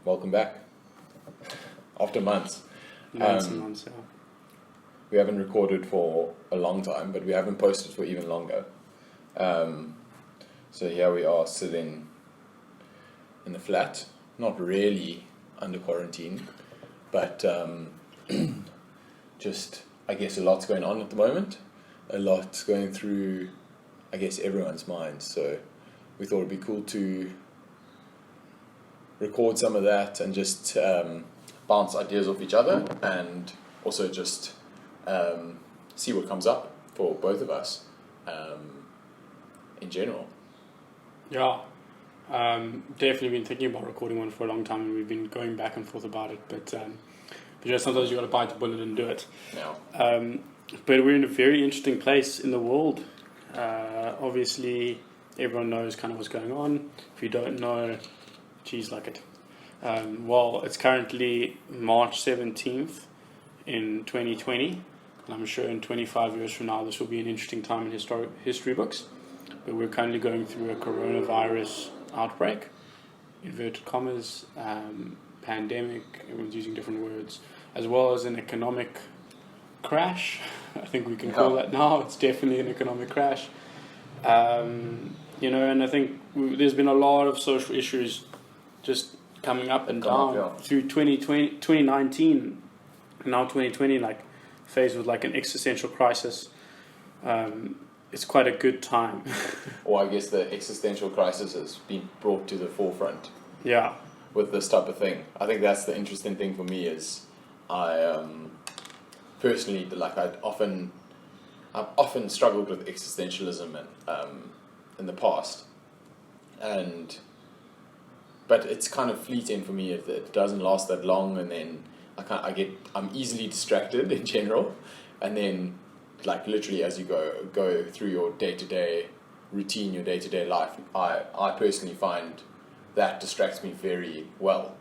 welcome back. After months. Months and months, yeah. We haven't recorded for a long time, but we haven't posted for even longer. So here we are sitting in the flat, not really under quarantine, but just, I guess, a lot's going on at the moment. A lot's going through, I guess, everyone's minds. So we thought it'd be cool to record some of that and just bounce ideas off each other, and also just see what comes up for both of us in general. Yeah, definitely been thinking about recording one for a long time, and we've been going back and forth about it, but sometimes you got to bite the bullet and do it. Yeah. But we're in a very interesting place in the world. Obviously, everyone knows kind of what's going on. If you don't know, geez, like it. Well, it's currently March 17th in 2020. And I'm sure in 25 years from now, this will be an interesting time in history books. But we're currently going through a coronavirus outbreak, inverted commas, pandemic, everyone's using different words, as well as an economic crash. I think we can call that now. It's definitely an economic crash. And I think there's been a lot of social issues just coming up and down through 2020, 2019, and now 2020, faced with an existential crisis. It's quite a good time. Or I guess the existential crisis has been brought to the forefront. Yeah. With this type of thing. I think that's the interesting thing for me is I personally, I've often struggled with existentialism in the past, but it's kind of fleeting for me. It doesn't last that long, and then I'm easily distracted in general, and then literally as you go through your day-to-day routine, your day-to-day life, I personally find that distracts me very well,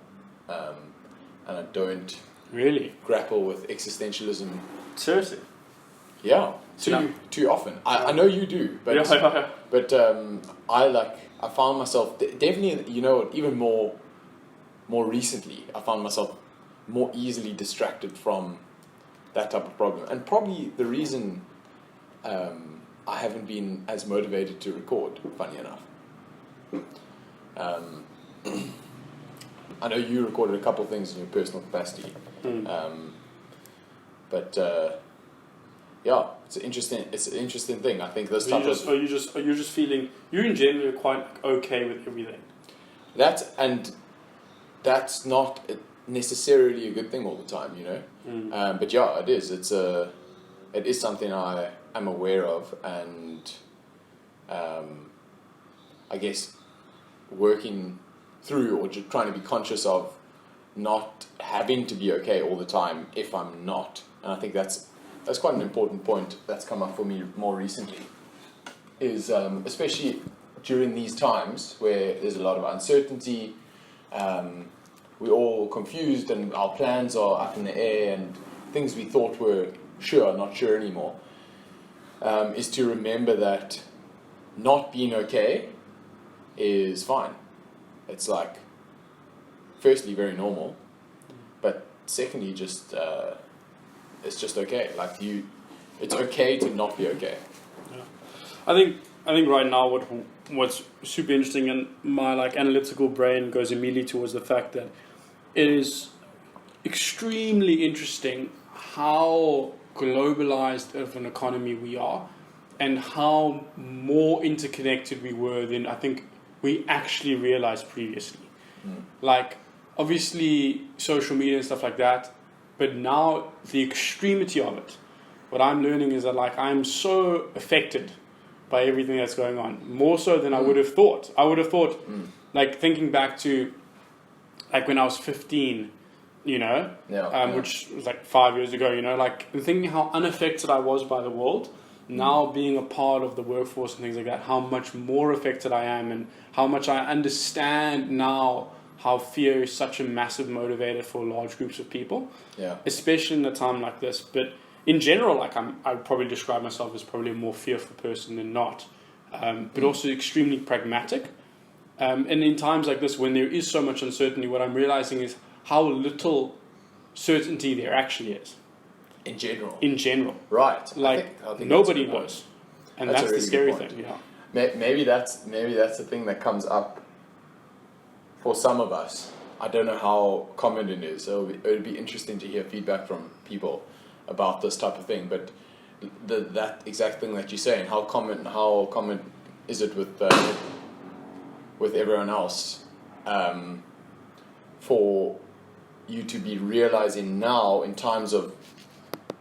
and I don't really grapple with existentialism. Seriously? Yeah, too often. I know you do, but I found myself definitely, even more recently, I found myself more easily distracted from that type of problem, and probably the reason I haven't been as motivated to record. Funny enough. I know you recorded a couple of things in your personal capacity, but it's an interesting thing. I think this type of... Are you just feeling you're in general quite okay with everything? That's not necessarily a good thing all the time, but yeah, it is. It is something I am aware of, and I guess working through, or just trying to be conscious of not having to be okay all the time if I'm not. And I think that's quite an important point that's come up for me more recently, is especially during these times where there's a lot of uncertainty, we're all confused and our plans are up in the air, and things we thought were sure are not sure anymore, is to remember that not being okay is fine. It's firstly very normal, but secondly just it's just okay. It's okay to not be okay. Yeah. I think right now what's super interesting, and my analytical brain goes immediately towards the fact that it is extremely interesting how globalized of an economy we are, and how more interconnected we were than I think we actually realized previously. Obviously social media and stuff like that, but now the extremity of it, what I'm learning is that I'm so affected by everything that's going on, more so than I would have thought. I would have thought, thinking back to when I was 15, which was 5 years ago, thinking how unaffected I was by the world. Now being a part of the workforce and things like that, how much more affected I am, and how much I understand now how fear is such a massive motivator for large groups of people, especially in a time like this. But in general, I would probably describe myself as probably a more fearful person than not, but also extremely pragmatic. And in times like this, when there is so much uncertainty, what I'm realizing is how little certainty there actually is. In general. In general. Right. Like, I think nobody knows. And that's a really the scary good point. thing, yeah. Maybe that's the thing that comes up for some of us. I don't know how common it is. So it would be interesting to hear feedback from people about this type of thing. But that exact thing that you say, and how common is it with everyone else, for you to be realizing now in times of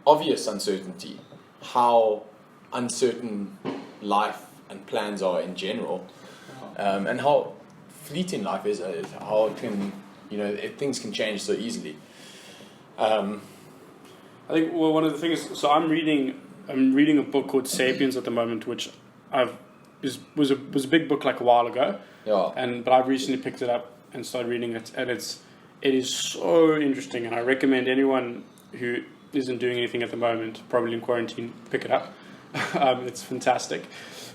obvious uncertainty how uncertain life and plans are in general, and how fleeting life is, how it can, things can change so easily. I think one of the things. So I'm reading a book called *Sapiens* at the moment, which was a big book like a while ago. Yeah. But I've recently picked it up and started reading it, and it is so interesting, and I recommend anyone who isn't doing anything at the moment, probably in quarantine, pick it up. It's fantastic.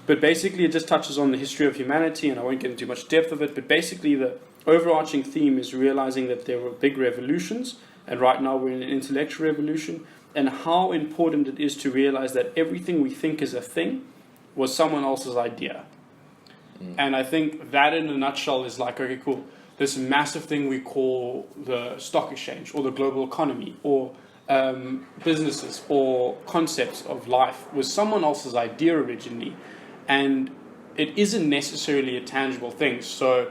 But basically it just touches on the history of humanity, and I won't get into much depth of it, but basically the overarching theme is realizing that there were big revolutions, and right now we're in an intellectual revolution, and how important it is to realize that everything we think is a thing was someone else's idea. And I think that in a nutshell is like, okay, cool, this massive thing we call the stock exchange or the global economy or businesses or concepts of life was someone else's idea originally, and it isn't necessarily a tangible thing. So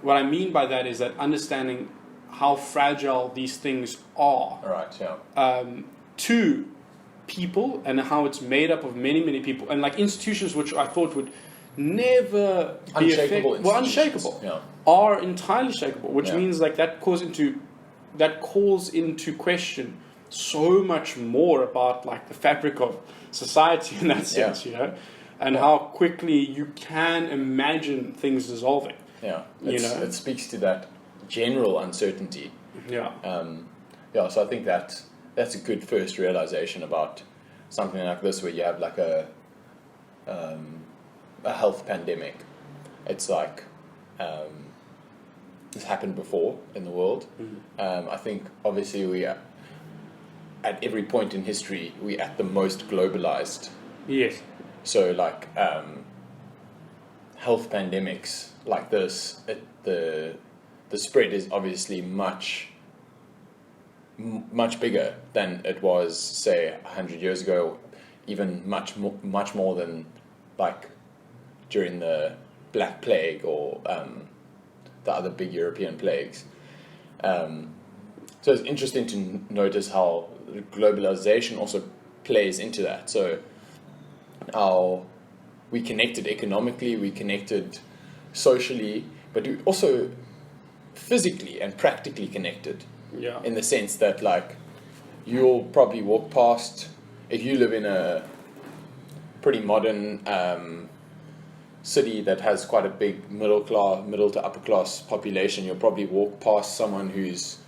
what I mean by that is that understanding how fragile these things are, Right, yeah. to people, and how it's made up of many, many people, and like institutions which I thought would never be unshakable, yeah. are entirely shakable, which Yeah. means like that calls into question so much more about like the fabric of society in that sense, and how quickly you can imagine things dissolving. Yeah, It speaks to that general uncertainty. Yeah. So I think that's a good first realization about something like this, where you have like a health pandemic. It's like this happened before in the world. I think obviously we are, at every point in history, we're at the most globalized. Yes. So like health pandemics like this, the spread is obviously much bigger than it was, say, 100 years ago, even much more than like during the Black Plague or the other big European plagues. So it's interesting to notice how globalization also plays into that. So how we connected economically, we connected socially, but we also physically and practically connected. Yeah. In the sense that, like, you'll probably walk past, if you live in a pretty modern city that has quite a big middle to upper class population, you'll probably walk past someone who's,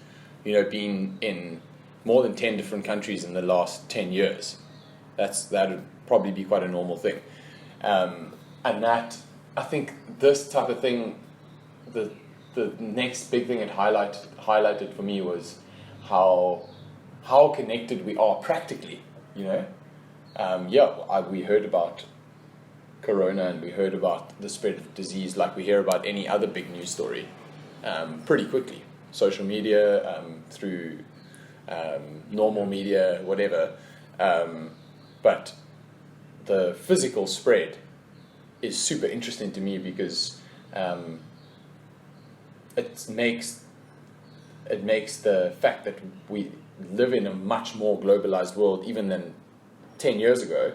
been in more than 10 different countries in the last 10 years. That would probably be quite a normal thing. And that, I think this type of thing, the next big thing it highlighted for me was how connected we are practically, we heard about Corona, and we heard about the spread of disease like we hear about any other big news story, pretty quickly. Social media, through normal media, whatever. But the physical spread is super interesting to me because it makes the fact that we live in a much more globalized world even than 10 years ago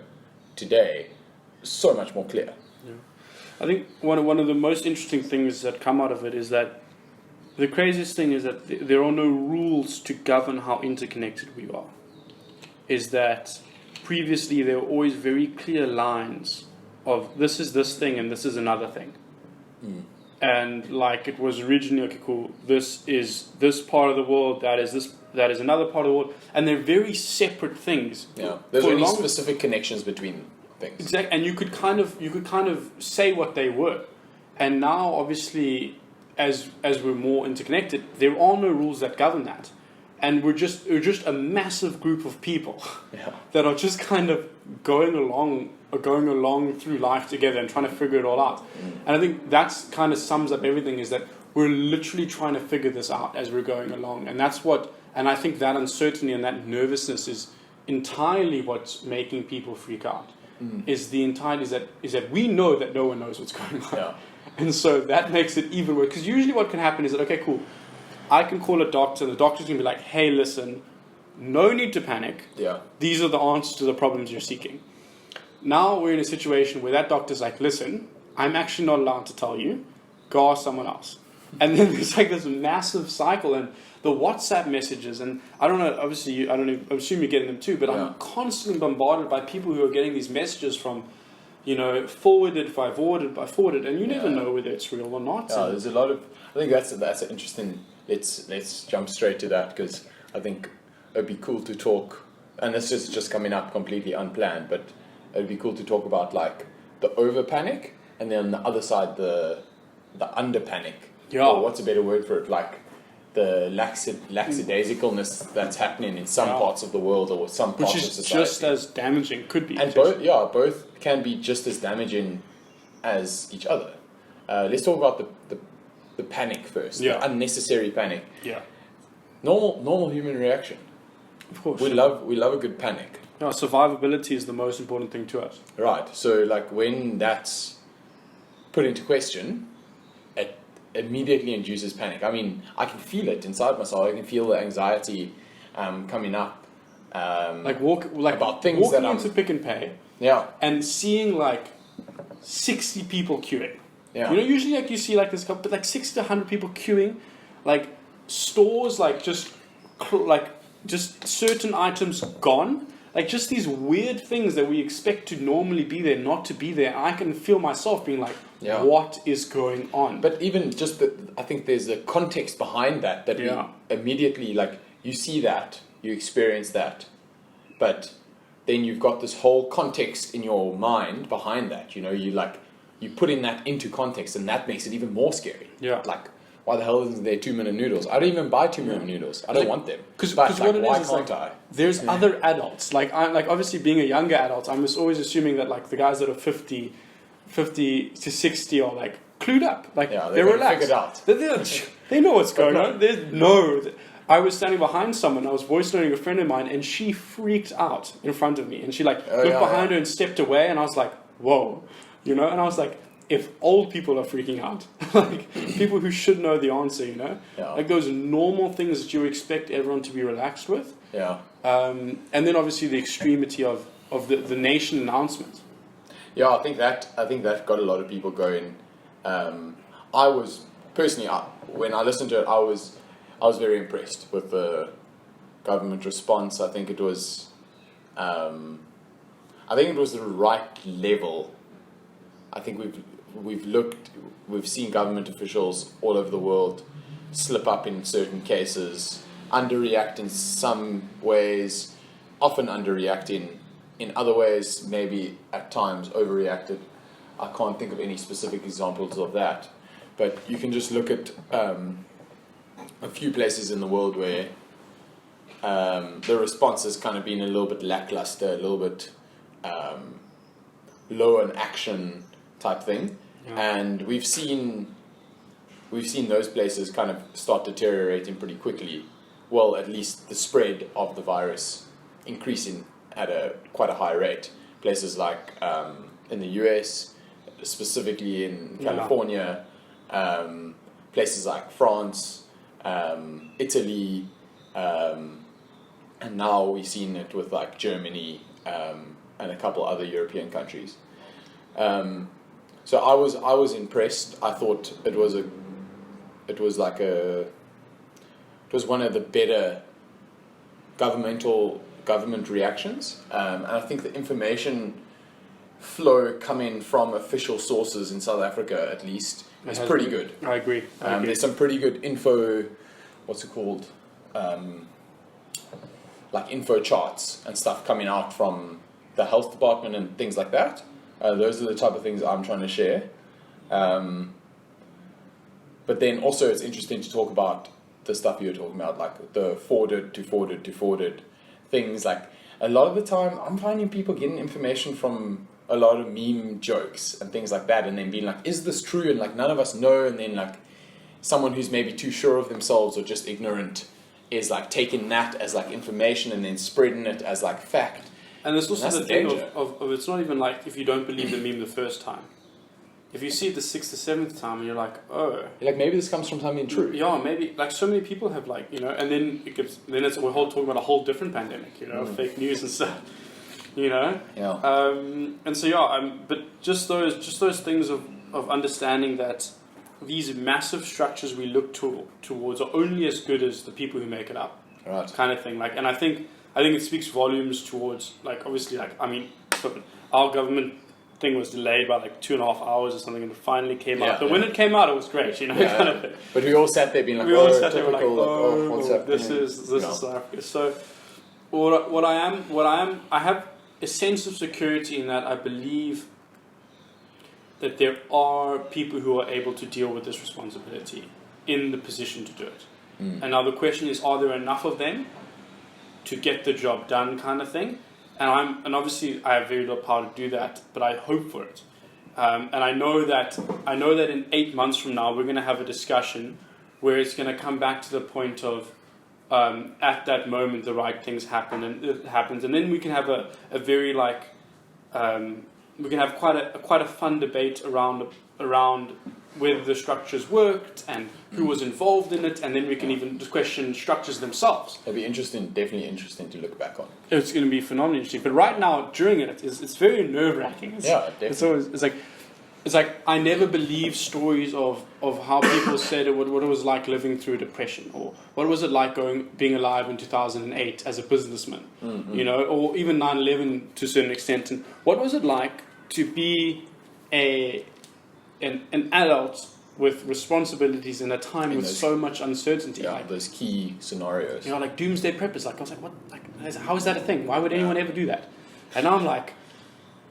today so much more clear. Yeah. I think one of the most interesting things that come out of it is that the craziest thing is that there are no rules to govern how interconnected we are. Is that previously there were always very clear lines of this is this thing and this is another thing. And like it was originally, okay, cool, this is this part of the world, that is another part of the world, and they're very separate things. Yeah, there's only specific connections between things. Exactly, and you could kind of say what they were, And now, obviously, as we're more interconnected, there are no rules that govern that. And we're just a massive group of people that are just kind of going along through life together and trying to figure it all out. And I think that's kind of sums up everything, is that we're literally trying to figure this out as we're going along. And I think that uncertainty and that nervousness is entirely what's making people freak out. Is that we know that no one knows what's going on. Yeah. And so that makes it even worse. Because usually what can happen is that, okay, cool, I can call a doctor, and the doctor's going to be like, hey, listen, no need to panic. Yeah. These are the answers to the problems you're seeking. Now we're in a situation where that doctor's like, listen, I'm actually not allowed to tell you. Go ask someone else. And then there's like this massive cycle, and the WhatsApp messages, and I don't know, obviously, I assume you're getting them too, but I'm constantly bombarded by people who are getting these messages from, forwarded by forwarded, and you never know whether it's real or not. Yeah, there's a lot of, I think that's an interesting, let's jump straight to that, because I think it'd be cool to talk, and this is just coming up completely unplanned, but it'd be cool to talk about like the over panic, and then on the other side the under panic. Yeah. Or what's a better word for it? Like the lackadaisicalness that's happening in some parts of the world or some parts of society. Which is just as damaging, could be. And both can be just as damaging as each other. Let's talk about the panic first. Yeah. The unnecessary panic. Yeah. Normal human reaction. Of course. We love a good panic. No, survivability is the most important thing to us. Right. So like when that's put into question, it immediately induces panic. I mean, I can feel it inside myself. I can feel the anxiety coming up. About things walking that into Pick and Pay. Yeah. And seeing like 60 people queuing. Yeah. Usually like you see like this, but like 60 to 100 people queuing, like stores like just certain items gone. Like just these weird things that we expect to normally be there, not to be there. I can feel myself being like, what is going on? But even just I think there's a context behind that we immediately, like, you see that, you experience that, but then you've got this whole context in your mind behind that. You put in that into context, and that makes it even more scary. Yeah. Like, why the hell isn't there 2-minute noodles? I don't even buy 2-minute noodles. I don't want them. Because why can't I? There's other adults. Like obviously being a younger adult, I'm just always assuming that like the guys that are 50 to 60 are like clued up. Like they're relaxed. They know what's going on. I was standing behind someone. I was voice noting a friend of mine, and she freaked out in front of me, and she looked behind her and stepped away, and I was like, whoa, and I was like, if old people are freaking out, like people who should know the answer, like those normal things that you expect everyone to be relaxed with. Yeah. And then obviously the extremity of the nation announcement. Yeah, I think that got a lot of people going. I was personally, when I listened to it, I was very impressed with the government response. I think it was the right level. I think we've seen government officials all over the world slip up in certain cases, underreact in some ways, often underreacting in other ways, maybe at times overreacted. I can't think of any specific examples of that, but you can just look at a few places in the world where the response has kind of been a little bit lackluster, a little bit low in action type thing, and we've seen those places kind of start deteriorating pretty quickly. Well, at least the spread of the virus increasing at quite a high rate. Places like in the US, specifically in California, places like France, Italy, and now we've seen it with like Germany and a couple other European countries. So I was impressed. I thought it was one of the better government reactions, and I think the information flow coming from official sources in South Africa, at least, is pretty good. I agree. There's some pretty good info. What's it called? Like info charts and stuff coming out from the health department and things like that. Those are the type of things I'm trying to share. But then also it's interesting to talk about the stuff you were talking about, like the forwarded things. Like a lot of the time, I'm finding people getting information from a lot of meme jokes and things like that, and then being like, "Is this true?" And like none of us know, and then like someone who's maybe too sure of themselves or just ignorant is like taking that as like information and then spreading it as like fact. And there's also That's the the thing danger. of it's not even like if you don't believe the meme the first time. If you see it the 6th or 7th time and you're like, oh. Like maybe this comes from something true. Yeah, maybe. Like so many people have like, you know, and then we're talking about a whole different pandemic, you know, fake news and stuff, you know? Yeah. And so, but just those things of understanding that these massive structures we look towards are only as good as the people who make it up. Right. Kind of thing. Like, and I think it speaks volumes towards, like, obviously, like, I mean, our government thing was delayed by like 2.5 hours or something, and it finally came out. But when it came out, it was great, you know. Kind of thing. But we all sat there being like, what's happening? This is South Africa. So, what I am, I have a sense of security in that I believe that there are people who are able to deal with this responsibility in the position to do it. And now the question is, are there enough of them to get the job done, kind of thing? And obviously I have very little power to do that, but I hope for it. And I know that in 8 months from now we're going to have a discussion where it's going to come back to the point of at that moment the right things happen, and it happens, and then we can have a very like we can have quite a fun debate around whether the structures worked and who was involved in it, and then we can even question structures themselves. It'll be definitely interesting to look back on. It's going to be phenomenally interesting. But right now, during it's very nerve-wracking. Yeah, definitely. It's like I never believed stories of how people said what it was like living through depression, or what was it like being alive in 2008 as a businessman, you know, or even 9/11 to a certain extent. And what was it like to be an adult with responsibilities in a time with so much uncertainty? Yeah, like those key scenarios. You know, like doomsday preppers. Like I was like, what? Like, how is that a thing? Why would anyone ever do that? And now I'm like,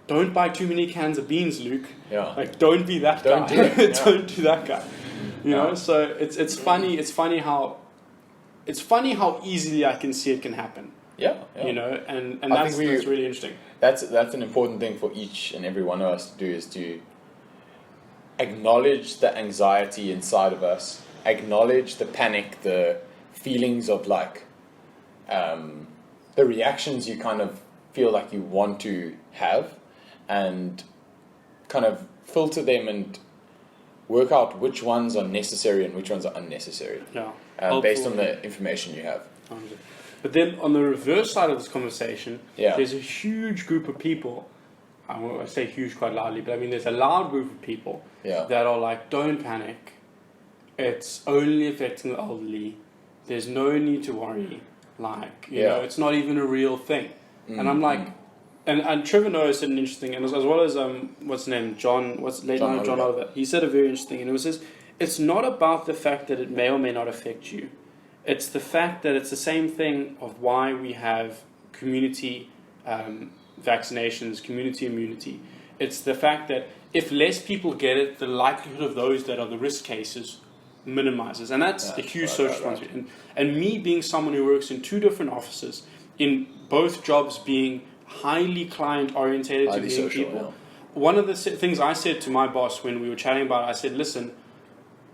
don't buy too many cans of beans, Luke. Yeah. Like, don't be that Don't guy. do it. Yeah. Don't do that guy. You know. So it's funny. It's funny how easily I can see it can happen. Yeah. You know, and that's really interesting. That's an important thing for each and every one of us to do, is to acknowledge the anxiety inside of us, acknowledge the panic, the feelings of like the reactions you kind of feel like you want to have, and kind of filter them and work out which ones are necessary and which ones are unnecessary. Yeah. Based on the information you have. But then on the reverse side of this conversation, Yeah. there's a huge group of people. I say huge quite loudly, but I mean there's a loud group of people that are like, don't panic. It's only affecting the elderly. There's no need to worry. Like, you know, it's not even a real thing. And I'm like, and Trevor Noah said an interesting, and as well as what's his name, John Oliver. He said a very interesting, and it was this: it's not about the fact that it may or may not affect you. It's the fact that it's the same thing of why we have community vaccinations, community immunity. It's the fact that if less people get it, the likelihood of those that are the risk cases minimizes, and that's a huge social responsibility. And me being someone who works in 2 different offices, in both jobs being highly client orientated to meeting people. One of the things I said to my boss when we were chatting about it, I said, listen,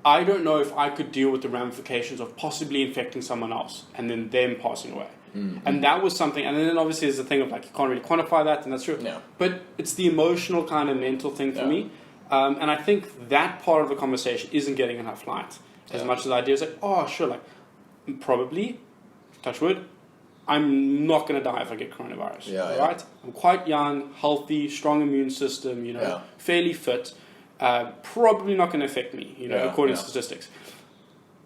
I don't know if I could deal with the ramifications of possibly infecting someone else and then them passing away. And that was something, and then obviously there's the thing of like, you can't really quantify that, and that's true. No. But it's the emotional kind of mental thing for me. And I think that part of the conversation isn't getting enough light. As much as the idea is like, oh, sure, like, probably, touch wood, I'm not going to die if I get coronavirus. Right? I'm quite young, healthy, strong immune system, you know, fairly fit. Probably not going to affect me, you know, according to statistics.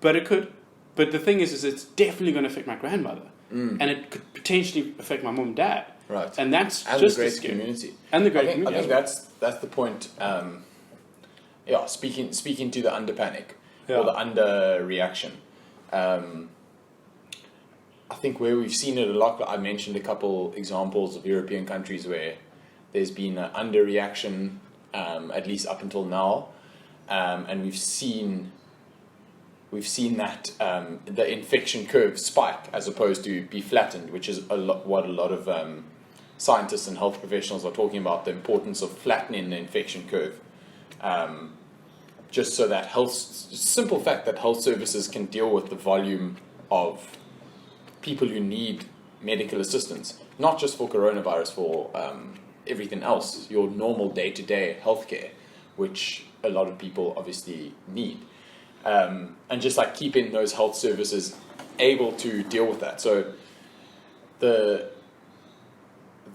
But it could. But the thing is it's definitely going to affect my grandmother. And it could potentially affect my mom and dad. Right. And that's and just the great as scary. community. And the great I community. think that's the point. Speaking to the under panic or the under reaction. I think where we've seen it a lot, I mentioned a couple examples of European countries where there's been an underreaction, at least up until now, and we've seen we've seen that the infection curve spike as opposed to be flattened, which is what a lot of scientists and health professionals are talking about, the importance of flattening the infection curve. Just so that simple fact that health services can deal with the volume of people who need medical assistance, not just for coronavirus, for everything else, your normal day-to-day healthcare, which a lot of people obviously need. And just like keeping those health services able to deal with that. So the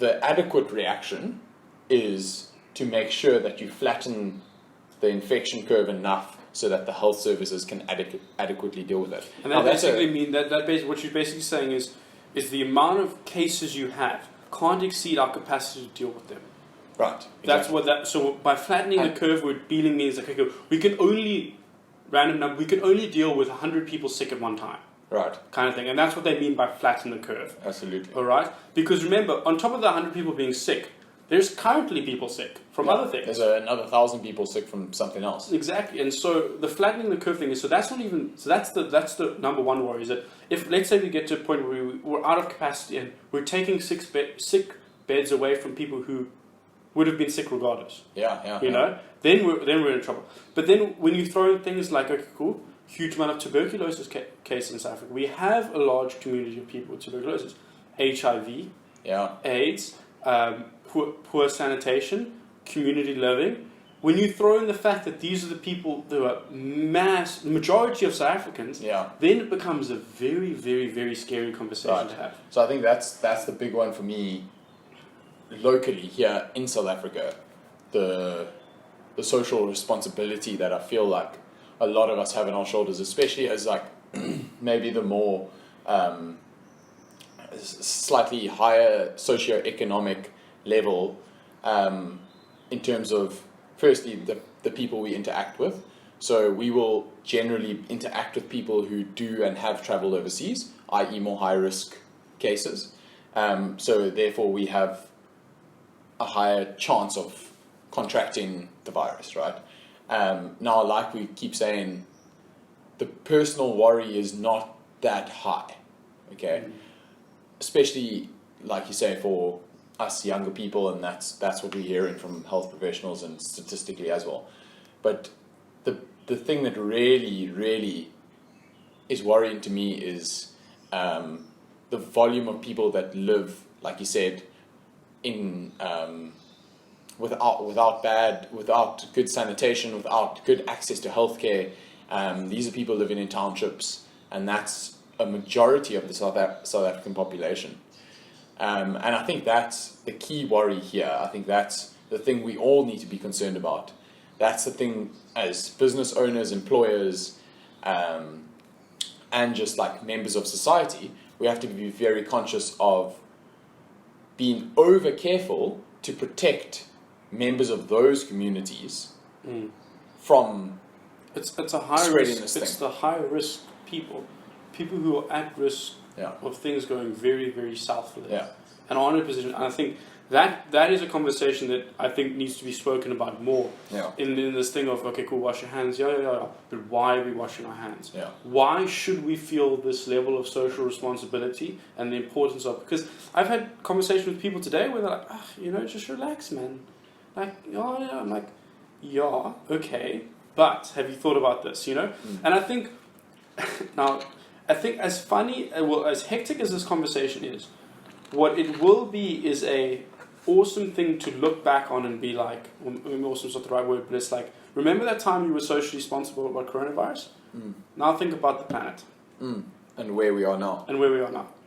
adequate reaction is to make sure that you flatten the infection curve enough so that the health services can adequately deal with it. And that basically means that what you're basically saying is the amount of cases you have can't exceed our capacity to deal with them. Right. Exactly. That's what so by flattening the curve, what Beeling means, okay, we can only deal with 100 people sick at one time. Right. Kind of thing. And that's what they mean by flatten the curve. Absolutely. All right? Because remember, on top of the 100 people being sick, there's currently people sick from other things. There's another 1,000 people sick from something else. Exactly. And so the flattening the curve thing is, that's the number one worry, is that if, let's say we get to a point where we're out of capacity and we're taking sick beds away from people who would have been sick regardless. You know? Then we're in trouble. But then when you throw in things like, okay, cool, huge amount of tuberculosis cases in South Africa. We have a large community of people with tuberculosis. HIV, AIDS, poor sanitation, community living. When you throw in the fact that these are the people that are the majority of South Africans, then it becomes a very, very, very scary conversation to have. So I think that's the big one for me locally here in South Africa. The social responsibility that I feel like a lot of us have on our shoulders, especially as like maybe the more slightly higher socioeconomic level, in terms of firstly the people we interact with. So we will generally interact with people who do and have traveled overseas, i.e. more high risk cases. So therefore we have a higher chance of contracting the virus, right? Now, like we keep saying, the personal worry is not that high, okay? Especially, like you say, for us younger people, and that's what we're hearing from health professionals and statistically as well. But the thing that really, really is worrying to me is the volume of people that live, like you said, in without good sanitation, without good access to healthcare. These are people living in townships, and that's a majority of the South African population. And I think that's the key worry here. I think that's the thing we all need to be concerned about. That's the thing as business owners, employers, and just like members of society, we have to be very conscious of being over careful to protect members of those communities from it's a high risk. It's the high risk people who are at risk of things going very, very south for them. And are in a position. And I think that is a conversation that I think needs to be spoken about more. In this thing of, okay, cool, wash your hands, but why are we washing our hands? Why should we feel this level of social responsibility and the importance of? Because I've had conversations with people today where they're like, just relax, man. Like, I'm like, okay, but have you thought about this? And I think now, as funny, as hectic as this conversation is, what it will be is a awesome thing to look back on and be like, maybe awesome's not the right word, but it's like, remember that time you were socially responsible about coronavirus? Now think about the planet. And where we are now. It'd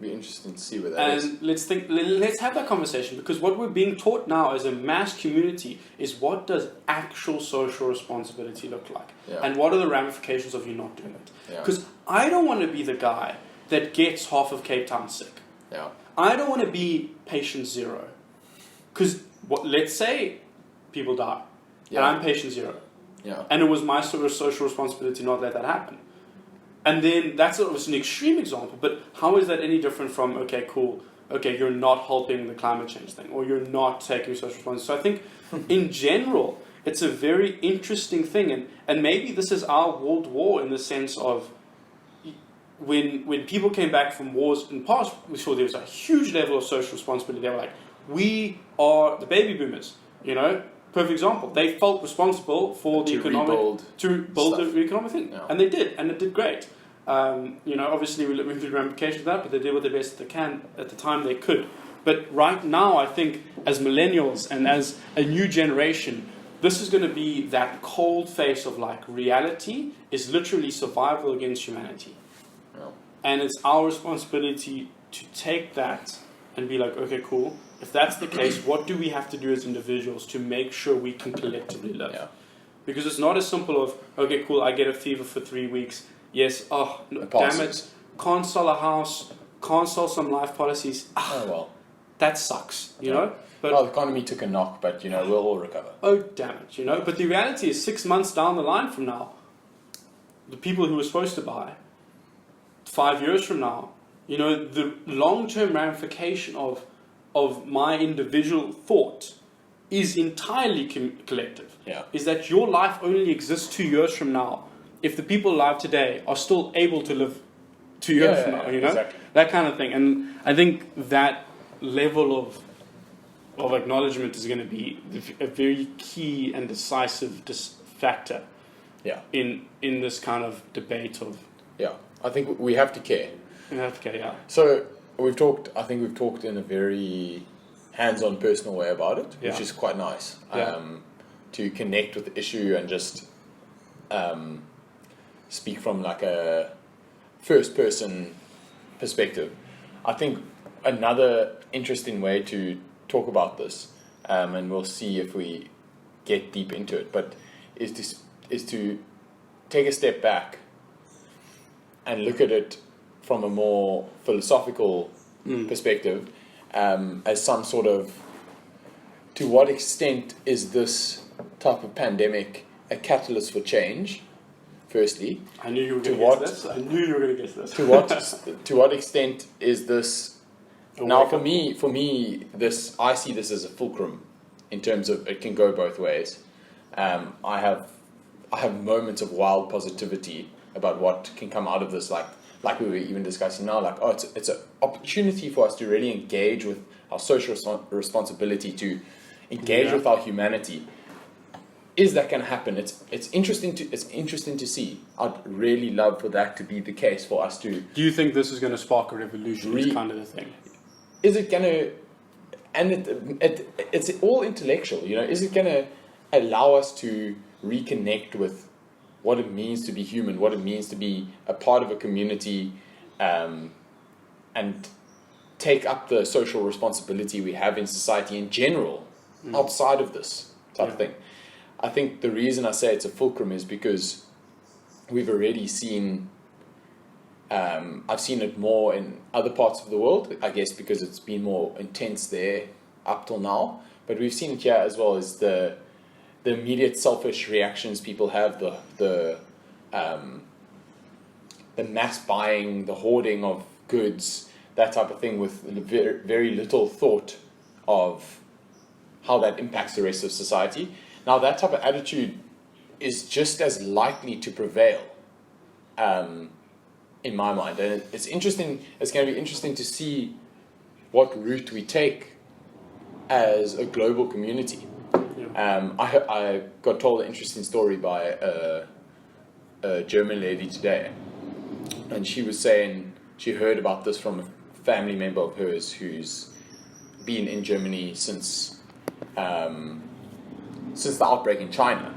be interesting to see where that is. And let's have that conversation, because what we're being taught now as a mass community is, what does actual social responsibility look like? And what are the ramifications of you not doing it? Because I don't want to be the guy that gets half of Cape Town sick. I don't want to be patient zero. Because let's say people die, and I'm patient zero. And it was my sort of social responsibility to not let that happen. And then that's an extreme example, but how is that any different from, okay, cool, you're not helping the climate change thing, or you're not taking social responsibility? So I think, in general, it's a very interesting thing, and maybe this is our world war in the sense of when people came back from wars in the past, we saw there was a huge level of social responsibility. They were like, we are the baby boomers, you know. Perfect example. They felt responsible for the economic to build the economic thing, Yeah. and they did, and it did great. You know, obviously we went through the ramifications of that, but they did what the best they can at the time they could. But right now, I think as millennials and as a new generation, this is going to be that cold face of like reality is literally survival against humanity, Yeah. and it's our responsibility to take that and be like, okay, cool. If that's the case, what do we have to do as individuals to make sure we can collectively live? Yeah. Because it's not as simple of, okay, cool, I get a fever for 3 weeks. Yes, oh, no, damn it, can't sell a house, can't sell some life policies. Oh well. That sucks, you know? But, well, the economy took a knock, but, you know, we'll all recover. oh, damn it, you know? But the reality is 6 months down the line from now, the people who were supposed to buy, 5 years from now, you know, the long-term ramification of my individual thought is entirely collective. Yeah. Is that your life only exists 2 years from now if the people alive today are still able to live 2 years from now, you know? Exactly. That kind of thing. And I think that level of acknowledgement is going to be a very key and decisive factor Yeah. in this kind of debate of... Yeah. I think we have to care. Okay, yeah. So I think we've talked in a very hands-on personal way about it, which is quite nice. Yeah. To connect with the issue and just speak from like a first-person perspective. I think another interesting way to talk about this, and we'll see if we get deep into it, but is to take a step back and look at it from a more philosophical perspective, as some sort of, to what extent is this type of pandemic a catalyst for change? Firstly, I knew you were going to guess this. I knew you were going to guess this. to what extent is this? Now, for me, I see this as a fulcrum in terms of it can go both ways. I have moments of wild positivity about what can come out of this, like we were even discussing now, like, it's an opportunity for us to really engage with our social responsibility, to engage with our humanity. Is that going to happen? It's interesting to see. I'd really love for that to be the case for us to. Do you think this is going to spark a revolution? Is kind of the thing. Is it going to? And it's all intellectual, you know. Is it going to allow us to reconnect with what it means to be human, what it means to be a part of a community, and take up the social responsibility we have in society in general, outside of this type of thing? I think the reason I say it's a fulcrum is because we've already seen, I've seen it more in other parts of the world, I guess because it's been more intense there up till now, but we've seen it here as well as the immediate selfish reactions people have, the mass buying, the hoarding of goods, that type of thing, with very, very little thought of how that impacts the rest of society. Now, that type of attitude is just as likely to prevail, in my mind. And it's interesting. It's going to be interesting to see what route we take as a global community. I got told an interesting story by a German lady today, and she was saying she heard about this from a family member of hers who's been in Germany since the outbreak in China.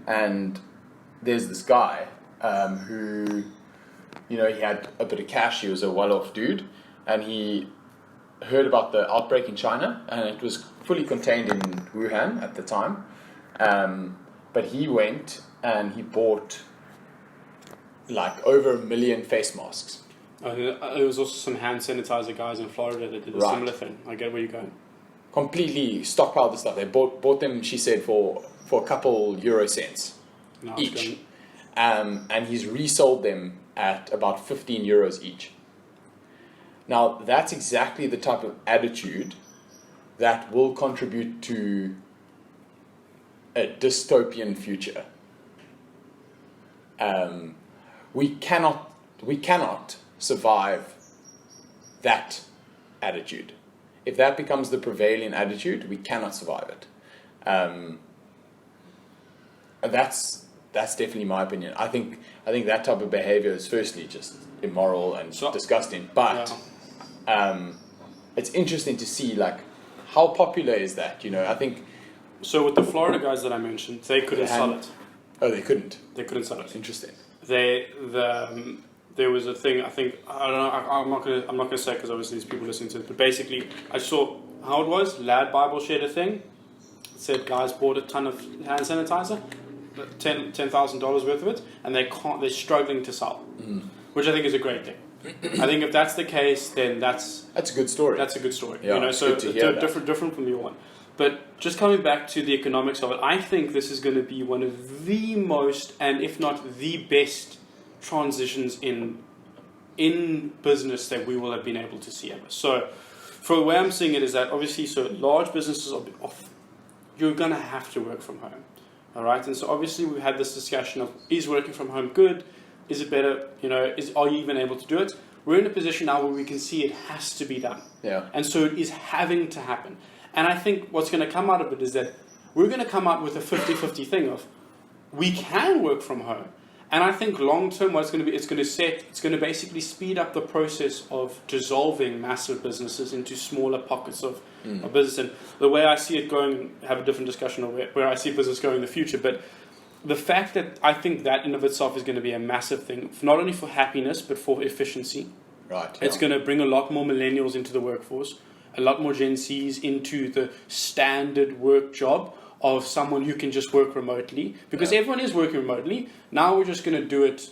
And there's this guy who, you know, he had a bit of cash, he was a well-off dude, and he heard about the outbreak in China, and it was fully contained in Wuhan at the time. But he went and he bought like over 1 million face masks. There was also some hand sanitizer guys in Florida that did a similar thing. I get where you're going. Completely stockpiled the stuff. They bought them, she said, for a couple euro cents each. And he's resold them at about 15 euros each. Now, that's exactly the type of attitude that will contribute to a dystopian future. We cannot we cannot survive that attitude. If that becomes the prevailing attitude, we cannot survive it. And that's definitely my opinion. I think that type of behavior is firstly just immoral and disgusting. But it's interesting to see like how popular is that. I think. So with the Florida guys that I mentioned, they couldn't sell it. Oh, they couldn't. They couldn't sell it. Interesting. There was a thing. I think I don't know. I'm not gonna say because obviously there's people listening to it. But basically, I saw how it was. Lad Bible shared a thing. It said guys bought a ton of hand sanitizer, $10,000 worth of it, and they're struggling to sell, which I think is a great thing. I think if that's the case, then that's a good story. That's a good story. Yeah, So good to hear that. different from your one. But just coming back to the economics of it, I think this is going to be one of the most, and if not the best, transitions in business that we will have been able to see ever. So, for the way I'm seeing it is that obviously, so large businesses you're going to have to work from home, all right? And so obviously we've had this discussion of, is working from home good? Is it better? Are you even able to do it? We're in a position now where we can see it has to be done. Yeah. And so it is having to happen. And I think what's going to come out of it is that we're going to come out with a 50-50 thing of we can work from home. And I think long term what it's going to be, it's going to basically speed up the process of dissolving massive businesses into smaller pockets of business. And the way I see it going, have a different discussion of where I see business going in the future. But the fact that I think that in of itself is going to be a massive thing, not only for happiness, but for efficiency. Right. Yeah. It's going to bring a lot more millennials into the workforce, a lot more Gen Zs into the standard work job of someone who can just work remotely. Because everyone is working remotely. Now we're just going to do it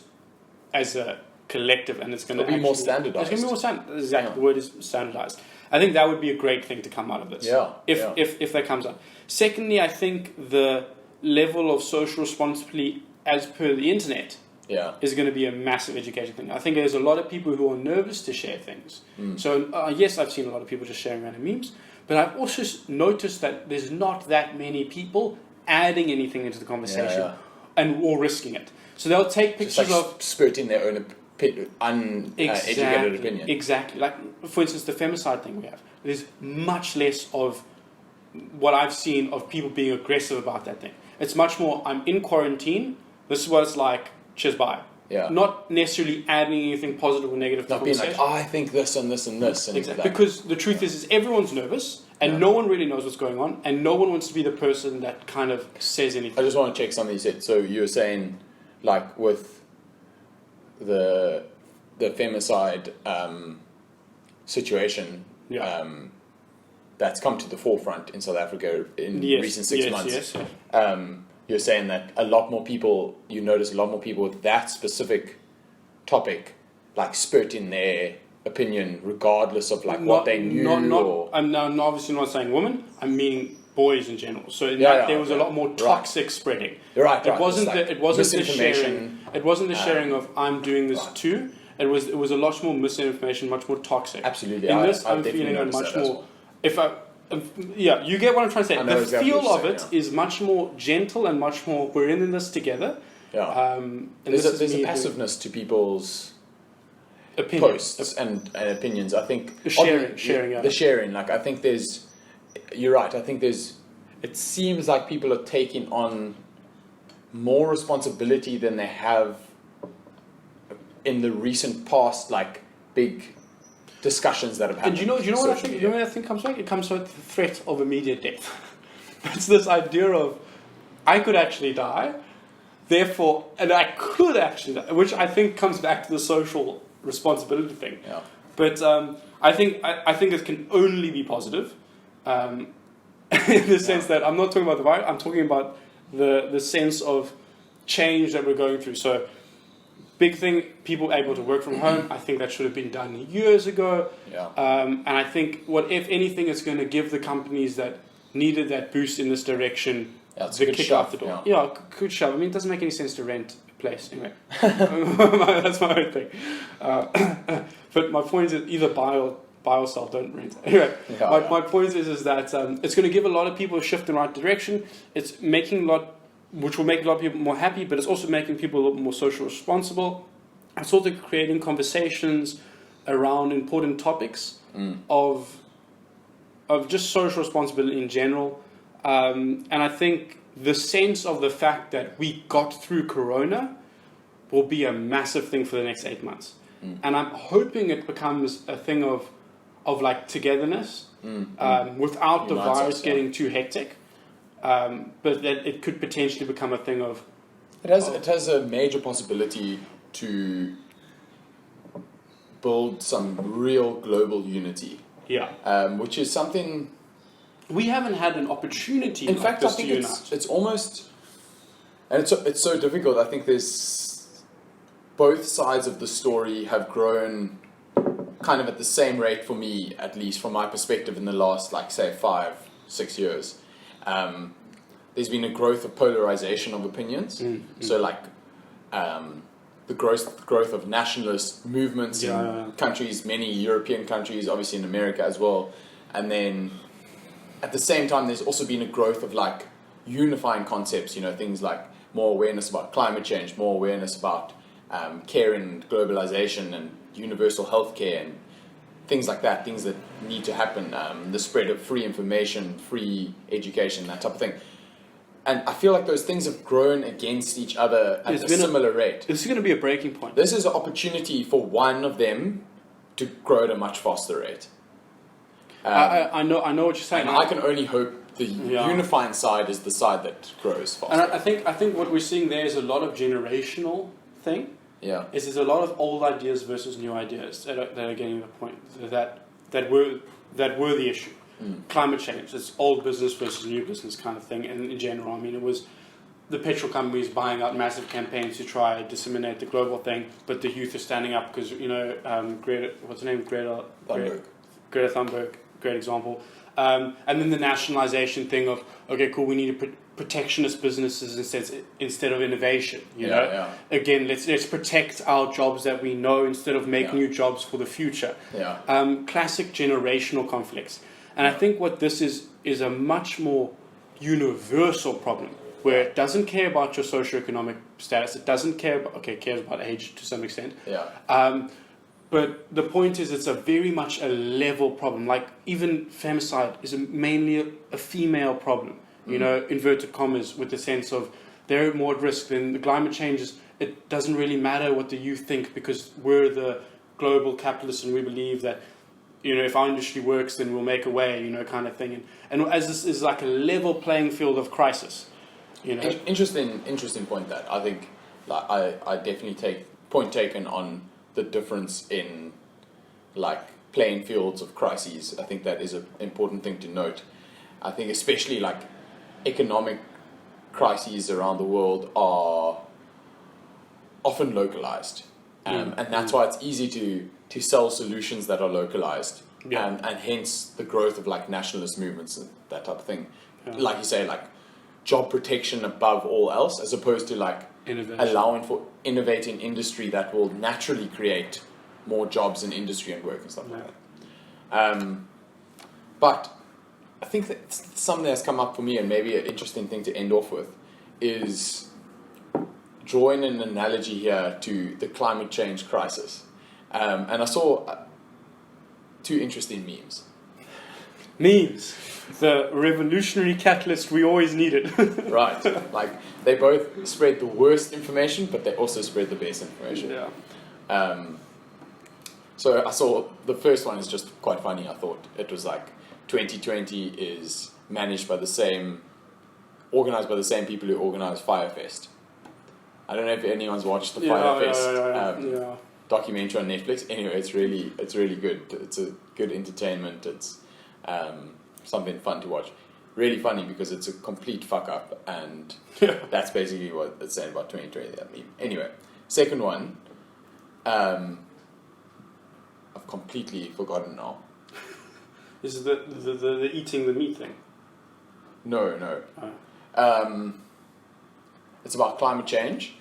as a collective, and it's going to be more standardized. It's going to be more standardized. Exactly, the word is standardized. I think that would be a great thing to come out of this. If that comes out. Secondly, I think the level of social responsibility as per the internet is going to be a massive education thing. I think there's a lot of people who are nervous to share things. So yes, I've seen a lot of people just sharing random memes, but I've also noticed that there's not that many people adding anything into the conversation or risking it. So they'll take pictures of spurting their own uneducated opinion. Exactly. Like, for instance, the femicide thing we have. There's much less of what I've seen of people being aggressive about that thing. It's much more, I'm in quarantine, this is what it's like, cheers, bye. Yeah. Not necessarily adding anything positive or negative to the conversation. Being like, I think this and this and this. And exactly. Because the truth is everyone's nervous, and no one really knows what's going on, and no one wants to be the person that kind of says anything. I just want to check something you said. So you were saying, like, with the femicide situation, that's come to the forefront in South Africa in recent 6 months. You're saying that you notice a lot more people with that specific topic, like spurting their opinion regardless of what they knew. I'm obviously not saying women, I mean boys in general. So there was a lot more toxic spreading. Right. It wasn't the sharing of I'm doing this too. It was a lot more misinformation, much more toxic. Absolutely. In this, I'm feeling a much more. You get what I'm trying to say. The feel of it is much more gentle and much more. We're in this together. Yeah. There's a passiveness to people's posts and opinions. I think the sharing. The sharing. Like, I think there's. You're right. I think there's. It seems like people are taking on more responsibility than they have in the recent past, like big discussions that have happened. And do you know what I think? You know what I think comes back? It comes with the threat of immediate death. It's this idea of I could actually die, therefore, and I could actually die, which I think comes back to the social responsibility thing. Yeah. But I think it can only be positive, in the sense that I'm not talking about the virus. I'm talking about the sense of change that we're going through. So. Big thing, people able to work from home. I think that should have been done years ago. Yeah. And I think if anything, it's going to give the companies that needed that boost in this direction the kick out the door. Yeah, good shove. I mean, it doesn't make any sense to rent a place anyway. That's my own thing. But my point is either buy or sell. Don't rent. Anyway, my point is that it's going to give a lot of people a shift in the right direction. It's making which will make a lot of people more happy, but it's also making people a little more social responsible. sort of creating conversations around important topics of just social responsibility in general. And I think the sense of the fact that we got through Corona will be a massive thing for the next 8 months. And I'm hoping it becomes a thing of like togetherness without the Unites virus us, getting too hectic. But that it could potentially become a thing of... It has a major possibility to build some real global unity. Yeah. Which is something... We haven't had an opportunity In like fact, I this to think unite. it's almost... And it's so difficult. I think there's... Both sides of the story have grown kind of at the same rate for me, at least from my perspective, in the last, like, say, 5-6 years. There's been a growth of polarization of opinions. So, like, the growth of nationalist movements in countries, many European countries, obviously in America as well. And then at the same time, there's also been a growth of, like, unifying concepts, things like more awareness about climate change, more awareness about care and globalization and universal healthcare and things like that, things that need to happen, the spread of free information, free education, that type of thing. And I feel like those things have grown against each other at a similar rate. This is going to be a breaking point. This is an opportunity for one of them to grow at a much faster rate. I know what you're saying. And I can only hope the unifying side is the side that grows faster. And I think what we're seeing there is a lot of generational thing. Yeah. There's a lot of old ideas versus new ideas that are getting the point that were the issue. Climate change, it's old business versus new business kind of thing. And in general, I mean, it was the petrol companies buying out massive campaigns to try to disseminate the global thing, but the youth are standing up because Greta, what's her name? Greta Thunberg, great example. And then the nationalization thing of, okay, cool, we need to protectionist businesses instead of innovation. You know, again, let's protect our jobs that we know instead of make new jobs for the future. Classic generational conflicts, and I think what this is a much more universal problem where it doesn't care about your socioeconomic status. It doesn't care about cares about age to some extent. But the point is, it's a very much a level problem. Like even femicide is mainly a female problem. You know, inverted commas, with the sense of they're more at risk than the climate changes. It doesn't really matter what the youth think because we're the global capitalists and we believe that, if our industry works, then we'll make a way, kind of thing. And as this is like a level playing field of crisis, Interesting point that. I think like, I definitely take point taken on the difference in like playing fields of crises. I think that is an important thing to note. I think especially like economic crises around the world are often localized, and that's why it's easy to sell solutions that are localized, and hence the growth of like nationalist movements and that type of thing. Like you say, like job protection above all else, as opposed to like allowing for innovating industry that will naturally create more jobs in industry and work and stuff like that. But I think that something that's come up for me, and maybe an interesting thing to end off with, is drawing an analogy here to the climate change crisis. And I saw 2 interesting memes. Memes, the revolutionary catalyst we always needed. Right, like they both spread the worst information, but they also spread the best information. So I saw the first one is just quite funny. I thought it was like 2020 is organized by the same people who organized Firefest. I don't know if anyone's watched the Firefest documentary on Netflix. Anyway, it's really good. It's a good entertainment. It's something fun to watch. Really funny because it's a complete fuck up, and that's basically what it's saying about 2020. That meme. Anyway, second one, I've completely forgotten now. This is the eating the meat thing. No. It's about climate change,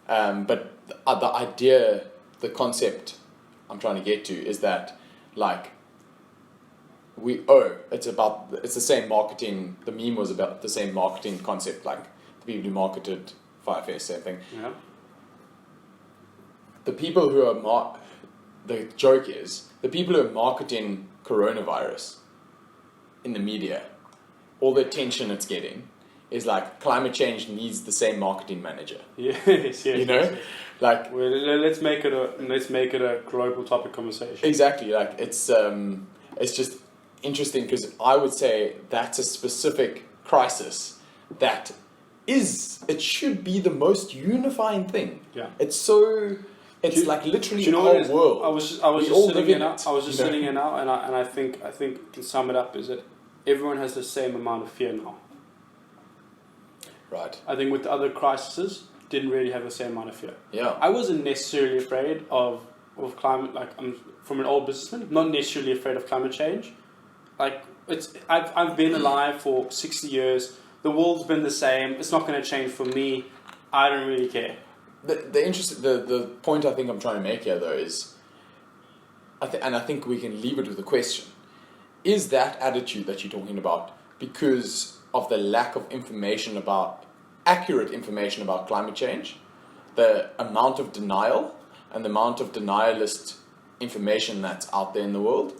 but the idea, the concept I'm trying to get to is that like it's the same marketing. The meme was about the same marketing concept, like the people who marketed Firefest, same thing. the people who are the joke is the people who are marketing coronavirus in the media, all the attention it's getting is like climate change needs the same marketing manager. Yes. You know, yes. like Well, let's make it a global topic conversation. exactly. Like it's just interesting because I would say that's a specific crisis that it should be the most unifying thing. Yeah. It's like literally Do you know our what it is? world. I was We just all sitting live here in now. it, I was just you know? sitting here now, and I think to sum it up is that everyone has the same amount of fear now. Right. I think with the other crises, didn't really have the same amount of fear. Yeah. I wasn't necessarily afraid of climate. Like I'm from an old businessman, not necessarily afraid of climate change. Like I've been alive for 60 years. The world's been the same. It's not going to change for me. I don't really care. The point I think I'm trying to make here though is, I think we can leave it with a question: is that attitude that you're talking about because of the lack of accurate information about climate change, the amount of denial and the amount of denialist information that's out there in the world,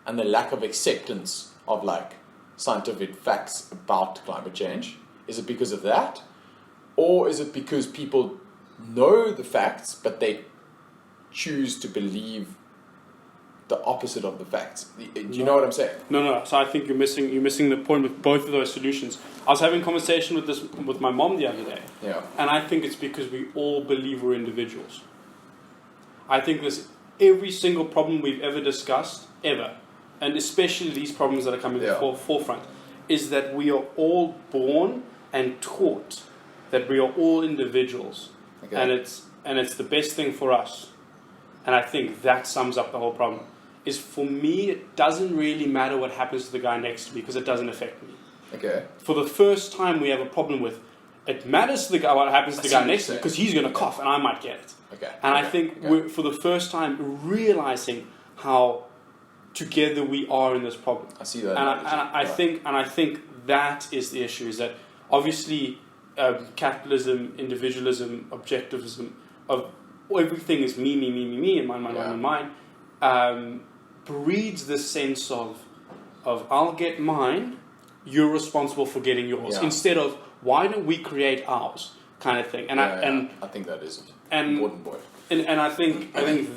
and the lack of acceptance of like scientific facts about climate change? Is it because of that, or is it because people know the facts but they choose to believe the opposite of the facts? Do you know what I'm saying? No. So I think you're missing the point with both of those solutions. I was having a conversation with my mom the other day. Yeah. And I think it's because we all believe we're individuals. I think every single problem we've ever discussed, ever, and especially these problems that are coming to the forefront, is that we are all born and taught that we are all individuals. Okay. And it's the best thing for us. And I think that sums up the whole problem. Is for me, it doesn't really matter what happens to the guy next to me because it doesn't affect me. Okay. For the first time, we have a problem with it matters to the guy what happens to the guy next to me because he's going to cough and I might get it. Okay. And I think we're for the first time realizing how together we are in this problem. I see that. I think that is the issue. Is that obviously capitalism, individualism, objectivism of everything is me in mine, breeds this sense of I'll get mine, you're responsible for getting yours, instead of why don't we create ours kind of thing. And I think that is an important point. And I think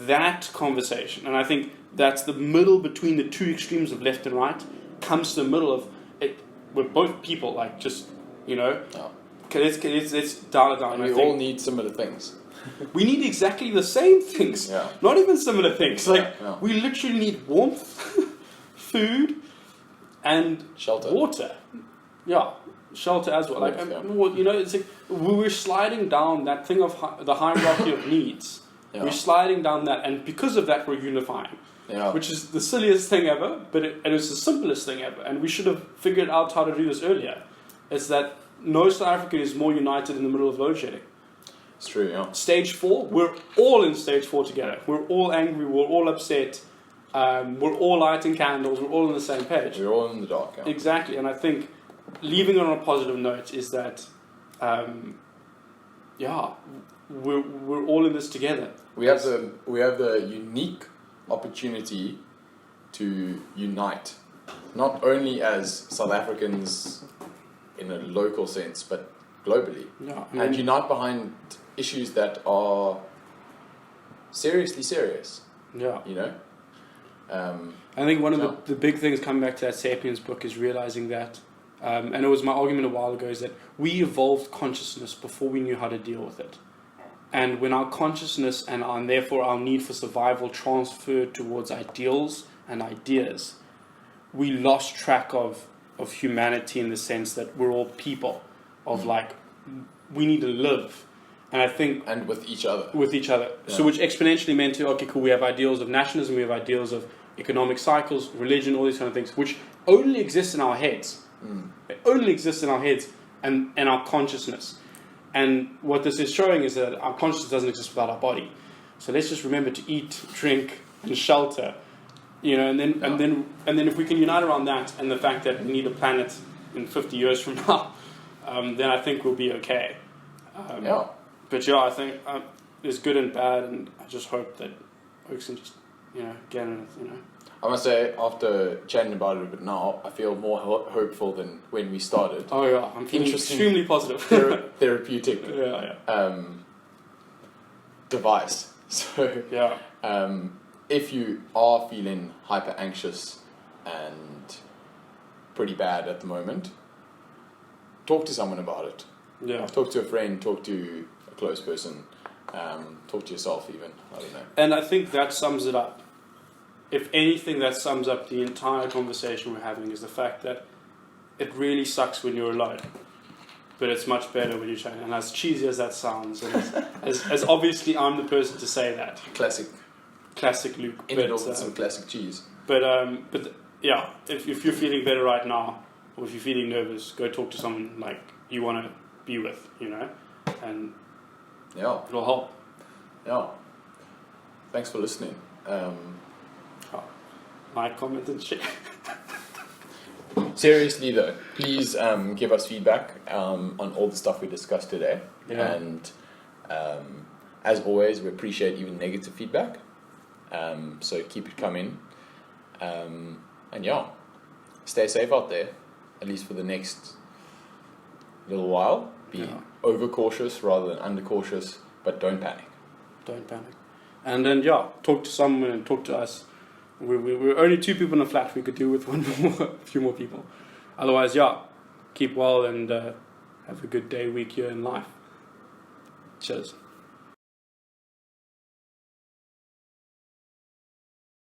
that conversation, and I think that's the middle between the two extremes of left and right, comes to the middle of it. We're both people, like just let's dial it down. And we all need similar things. We need exactly the same things. Yeah. Not even similar things. We literally need warmth, food, and shelter, water. Yeah, shelter as well. It's like we're sliding down that thing of the hierarchy of needs. Yeah. We're sliding down that, and because of that, we're unifying. Yeah. Which is the silliest thing ever, but it's the simplest thing ever. And we should have figured out how to do this earlier. It's that no South African is more united in the middle of load shedding. It's true, yeah. Stage 4, we're all in stage 4 together. We're all angry, we're all upset, we're all lighting candles, we're all on the same page. We're all in the dark, yeah. Exactly, and I think leaving it on a positive note is that, we're all in this together. We have the unique opportunity to unite, not only as South Africans in a local sense, but globally. Yeah, and unite behind issues that are seriously serious. Yeah. You know? I think one of the big things coming back to that Sapiens book is realizing that, and it was my argument a while ago, is that we evolved consciousness before we knew how to deal with it. And when our consciousness and therefore our need for survival transferred towards ideals and ideas, we lost track of humanity in the sense that we're all people, of we need to live. And I think... And with each other. Yeah. So which exponentially meant to, okay, cool, we have ideals of nationalism, we have ideals of economic cycles, religion, all these kind of things, which only exist in our heads. They only exist in our heads and our consciousness. And what this is showing is that our consciousness doesn't exist without our body. So let's just remember to eat, drink, and shelter. And then if we can unite around that and the fact that we need a planet in 50 years from now, then I think we'll be okay. But I think there's good and bad, and I just hope that Oaks can just, get in it, I must say, after chatting about it a bit now, I feel more hopeful than when we started. Oh yeah, I'm feeling extremely positive. Therapeutic device. So Yeah. if you are feeling hyper anxious and pretty bad at the moment, talk to someone about it. Yeah. Talk to a friend, talk to a close person, talk to yourself even, I don't know. And I think that sums it up. If anything, that sums up the entire conversation we're having is the fact that it really sucks when you're alone. But it's much better when you're trying. And as cheesy as that sounds, and as obviously I'm the person to say that. Classic Luke. In it all with some classic cheese. But yeah, if you're feeling better right now, or if you're feeling nervous, go talk to someone like you want to be with, and it'll help. Yeah. Thanks for listening. Like, comment, and share. Seriously though, please give us feedback on all the stuff we discussed today. Yeah. And as always, we appreciate even negative feedback. So keep it coming. And stay safe out there, at least for the next little while. Be over cautious rather than under cautious, but don't panic. Don't panic. And then talk to someone and talk to us. We're only 2 people in a flat. We could do with a few more people. Otherwise, keep well and have a good day, week, year in life. Cheers.